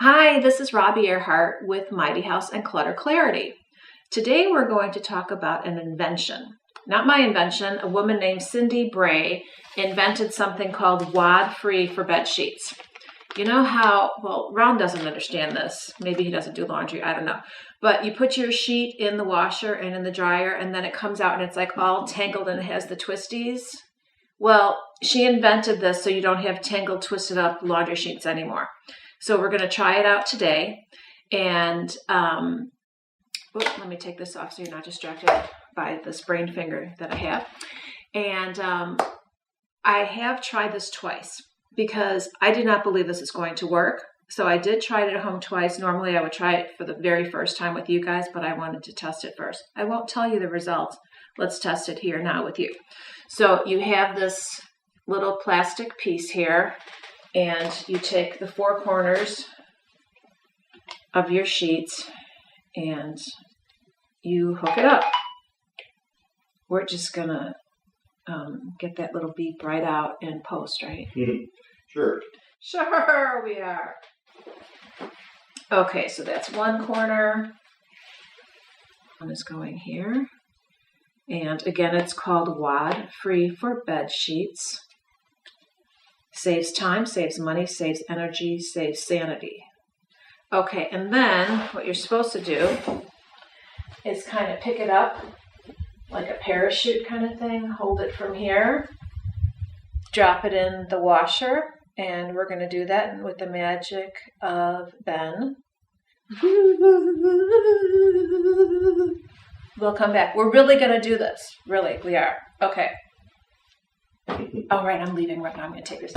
Hi, this is Robbie with Mighty House and Clutter Clarity. Today we're going to talk about an invention. Not my invention. A woman named Cindy Bray invented something called Wad-Free for bed sheets. You know how, well, Ron doesn't understand this. Maybe he doesn't do laundry, I don't know. But you put your sheet in the washer and in the dryer, and then it comes out and it's like all tangled and it has the twisties. Well, she invented this so you don't have tangled, twisted up laundry sheets anymore. So we're going to try it out today. And let me take this off so you're not distracted by this brain finger that I have. And I have tried this twice because I did not believe this is going to work. So I did try it at home twice. Normally I would try it for the very first time with you guys, but I wanted to test it first. I won't tell you the results. Let's test it here now with you. So you have this little plastic piece here, and you take the four corners of your sheets and you hook it up. We're just gonna get that little beep right out in post, right? Sure. Sure, we are. Okay, so that's one corner. One is going here. And again, it's called Wad-Free for bed sheets. Saves time, saves money, saves energy, saves sanity. Okay, and then what you're supposed to do is kind of pick it up like a parachute kind of thing. Hold it from here. Drop it in the washer. And we're going to do that with the magic of Ben. We'll come back. We're really going to do this. Really, we are. Okay. All right, I'm leaving right now. I'm going to take this.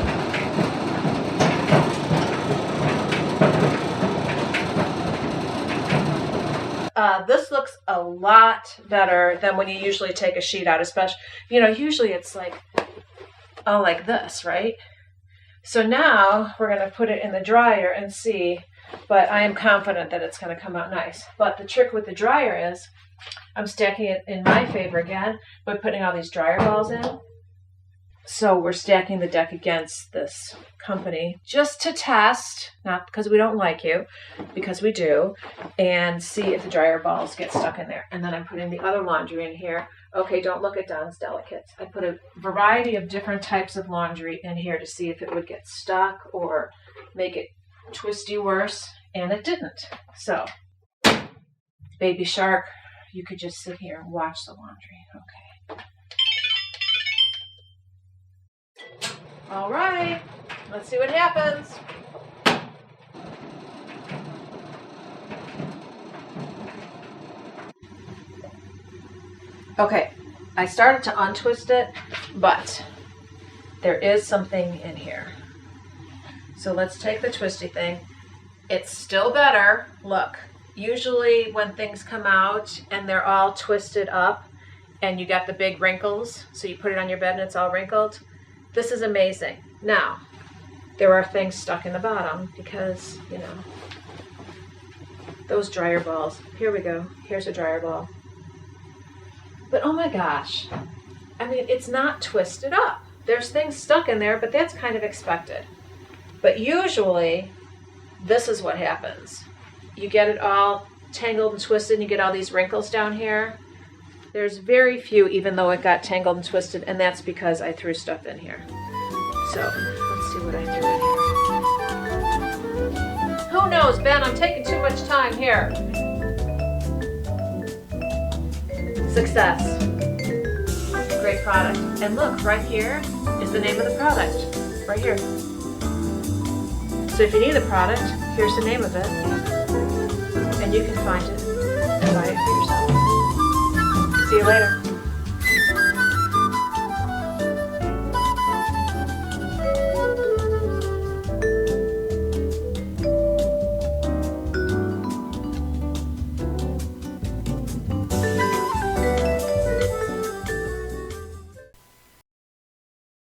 This looks a lot better than when you usually take a sheet out, especially, usually it's like this, right? So now we're going to put it in the dryer and see, but I am confident that it's going to come out nice. But the trick with the dryer is I'm stacking it in my favor again by putting all these dryer balls in. So we're stacking the deck against this company just to test, not because we don't like you, because we do, and see if the dryer balls get stuck in there. And then I'm putting the other laundry in here. Okay, don't look at Don's Delicates. I put a variety of different types of laundry in here to see if it would get stuck or make it twisty worse, and it didn't. So, Baby Shark, you could just sit here and watch the laundry. Okay. All right, let's see what happens. Okay, I started to untwist it, but there is something in here. So let's take the twisty thing. It's still better. Look, usually when things come out and they're all twisted up and you got the big wrinkles, so you put it on your bed and it's all wrinkled, this is amazing. Now, there are things stuck in the bottom because, those dryer balls. Here we go. Here's a dryer ball. But oh my gosh, it's not twisted up. There's things stuck in there, but that's kind of expected. But usually, this is what happens. You get it all tangled and twisted, and you get all these wrinkles down here. There's very few, even though it got tangled and twisted, and that's because I threw stuff in here. So, let's see what I threw in here. Who knows, Ben? I'm taking too much time here. Success. Great product. And look, right here is the name of the product. Right here. So if you need the product, here's the name of it. And you can find it and buy it.